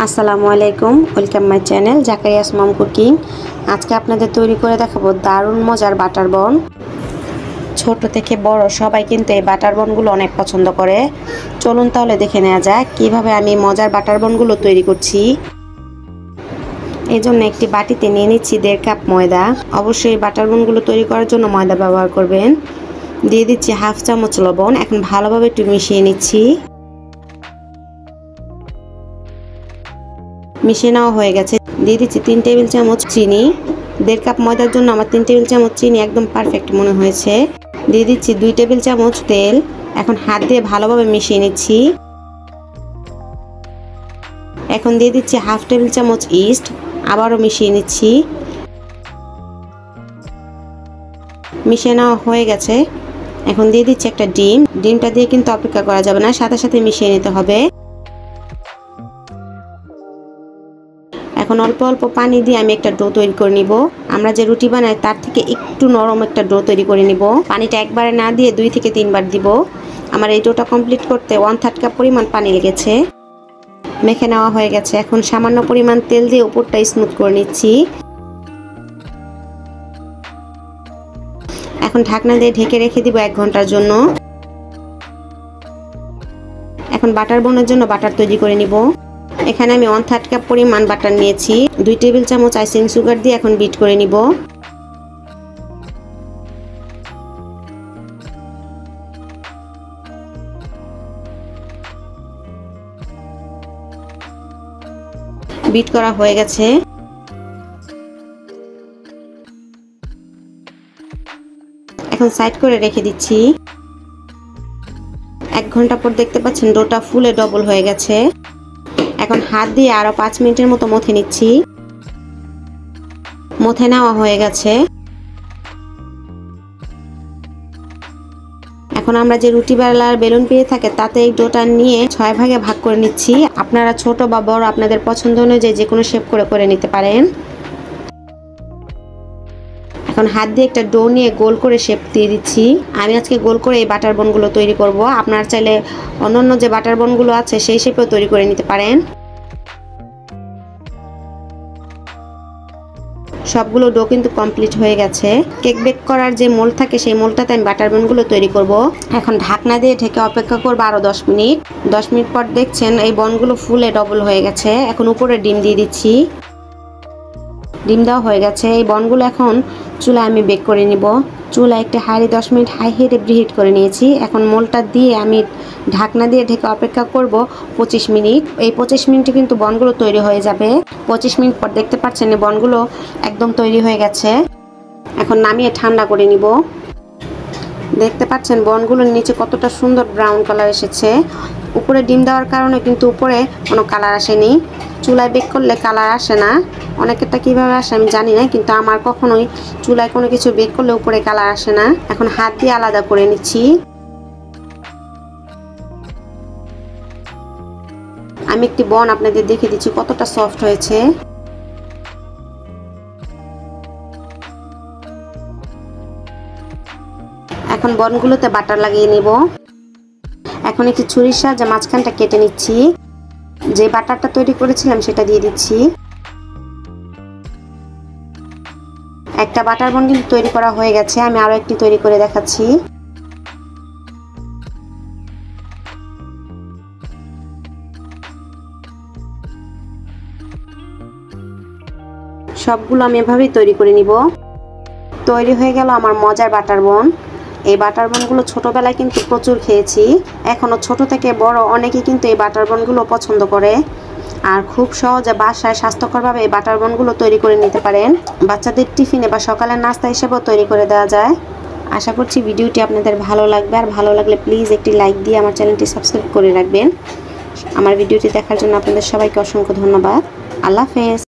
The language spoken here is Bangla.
আসসালামু আলাইকুম, welcome my channel Zakaria's mom cooking. আজকে আপনাদের তৈরি করে দেখাবো দারুণ মজার বাটার বন। ছোট থেকে বড় সবাই কিন্তু এই বাটার বনগুলো অনেক পছন্দ করে। চলুন তাহলে দেখে নেওয়া যাক কিভাবে আমি মজার বাটার বনগুলো তৈরি করছি। এই জন্য একটি বাটিতে নিয়ে নিচ্ছি 1.5 কাপ ময়দা। অবশ্যই বাটার বনগুলো তৈরি করার জন্য ময়দা ব্যবহার করবেন। দিয়ে দিচ্ছি 1/2 চামচ লবণ। এখন ভালোভাবে একটু মিশিয়ে নিচ্ছি। মিশিয়ে নেওয়া হয়ে গেছে। দিয়ে দিচ্ছি 3 টেবিল চামচ চিনি। 1.5 কাপ ময়দার জন্য আমার 3 টেবিল চামচ চিনি একদম পারফেক্ট মনে হয়েছে। দিয়ে দিচ্ছি 2 টেবিল চামচ তেল। এখন হাত দিয়ে ভালোভাবে মিশিয়ে নিচ্ছি। এখন দিয়ে দিচ্ছি 1/2 টেবিল চামচ ইস্ট। আবারও মিশিয়ে নিচ্ছি। মিশিয়ে নেওয়া হয়ে গেছে। এখন দিয়ে দিচ্ছি একটা ডিম। ডিমটা দিয়ে কিন্তু অপেক্ষা করা যাবে না, সাথে সাথে মিশিয়ে নিতে হবে। এখন অল্প অল্প পানি দিয়ে আমি একটা ডো তৈরি করে নিব। আমরা যে রুটি বানাই তার থেকে একটু নরম একটা ডো তৈরি করে নিব। পানিটা একবারে না দিয়ে 2 থেকে 3 বার দিব। আমার এই ডোটা কমপ্লিট করতে 1/3 কাপ পরিমাণ পানি লেগেছে। মেখে নেওয়া হয়ে গেছে। এখন সামান্য পরিমাণ তেল দিয়ে উপরটা স্মুথ করে নিচ্ছি। এখন ঢাকনা দিয়ে ঢেকে রেখে দিব 1 ঘন্টার জন্য। এখন বাটার বনের জন্য বাটার তৈরি করে নিব। এখানে আমি 1/3 কাপ পরিমাণ বাটার নিয়েছি। 2 টেবিল চামচ আইসিং সুগার দিয়ে এখন বিট করে নিব। বিট করা হয়ে গেছে। এখন সাইড করে রেখে দিচ্ছি। 1 ঘন্টা পর দেখতে পাচ্ছেন ডোটা ফুলে ডবল হয়ে গেছে। এখন হাত দিয়ে আরো 5 মিনিটের মতো মথে নিচ্ছি। মথে নেওয়া হয়ে গেছে। এখন আমরা যে রুটি বেলার বেলুন পেয়ে থাকে তাতে এই ডোটা নিয়ে 6 ভাগে ভাগ করে নিচ্ছি। আপনারা ছোট বা বড় আপনাদের পছন্দ অনুযায়ী যে কোনো শেপ করে নিতে পারেন। এখন হাত দিয়ে একটা ডো নিয়ে গোল করে শেপ দিয়ে দিচ্ছি। আমি আজকে গোল করে এই বাটার বনগুলো তৈরি করব। আপনারা চাইলে অন্যান্য যে বাটার বনগুলো আছে সেই শেপেও তৈরি করে নিতে পারেন। সবগুলো ডো কিন্তু কমপ্লিট হয়ে গেছে। কেক বেক করার যে মোল্ড থাকে সেই মোল্ডটাতে আমি বাটার বনগুলো তৈরি করব। এখন ঢাকনা দিয়ে ঢেকে অপেক্ষা করব আরো 10 মিনিট। 10 মিনিট পর দেখছেন এই বনগুলো ফুলে ডবল হয়ে গেছে। এখন উপরে ডিম দিয়ে দিচ্ছি। ডিম দেওয়া হয়ে গেছে। এই বনগুলো এখন চুলায় আমি বেক করে নিব। চুলায় একটি হাঁড়ি 10 মিনিট হাই হিটে প্রিহিট করে নিয়েছি। এখন মোল্ডটা দিয়ে আমি ঢাকনা দিয়ে ঢেকে অপেক্ষা করব 25 মিনিট। এই 25 মিনিটে কিন্তু বনগুলো তৈরি হয়ে যাবে। 25 মিনিট পর দেখতে পাচ্ছেন এই বনগুলো একদম তৈরি হয়ে গেছে। এখন নামিয়ে ঠান্ডা করে নিব। দেখতে পাচ্ছেন বনগুলোর নিচে কতটা সুন্দর ব্রাউন কালার এসেছে। উপরে ডিম দেওয়ার কারণে কিন্তু উপরে কোনো কালার আসেনি। চুলায় বেক করলে কালার আসে না। অনেকেরটা কীভাবে আসে আমি জানি না, কিন্তু আমার কখনোই চুলায় কোনো কিছু বেক করলে উপরে কালার আসে না। এখন হাত দিয়ে আলাদা করে নিচ্ছি। আমি একটি বন আপনাদের দেখে দিচ্ছি কতটা সফট হয়েছে। এখন বনগুলোতে বাটার লাগিয়ে নিব। এখন একটি ছুরির সাহায্যে মাঝখানটা কেটে নিচ্ছি। যে বাটারটা তৈরি করেছিলাম সেটা দিয়ে দিচ্ছি। একটা বাটার বন কিন্তু তৈরি করা হয়ে গেছে। আমি আরো একটি তৈরি করে দেখাচ্ছি। সবগুলো আমি এভাবেই তৈরি করে নিব। তৈরি হয়ে গেল আমার মজার বাটার বন। এই বাটার বনগুলো ছোটবেলায় কিন্তু প্রচুর খেয়েছি। এখনো ছোট থেকে বড় অনেকেই কিন্তু এই বাটার বনগুলো পছন্দ করে। আর খুব সহজে বাসায় স্বাস্থ্যকরভাবে এই বাটার বনগুলো তৈরি করে নিতে পারেন। বাচ্চাদের টিফিনে বা সকালের নাস্তা হিসেবেও তৈরি করে দেওয়া যায়। আশা করছি ভিডিওটি আপনাদের ভালো লাগবে। আর ভালো লাগলে প্লিজ একটি লাইক দিয়ে আমার চ্যানেলটি সাবস্ক্রাইব করে রাখবেন। আমার ভিডিওটি দেখার জন্য আপনাদের সবাইকে অসংখ্য ধন্যবাদ। আল্লাহ হাফেজ।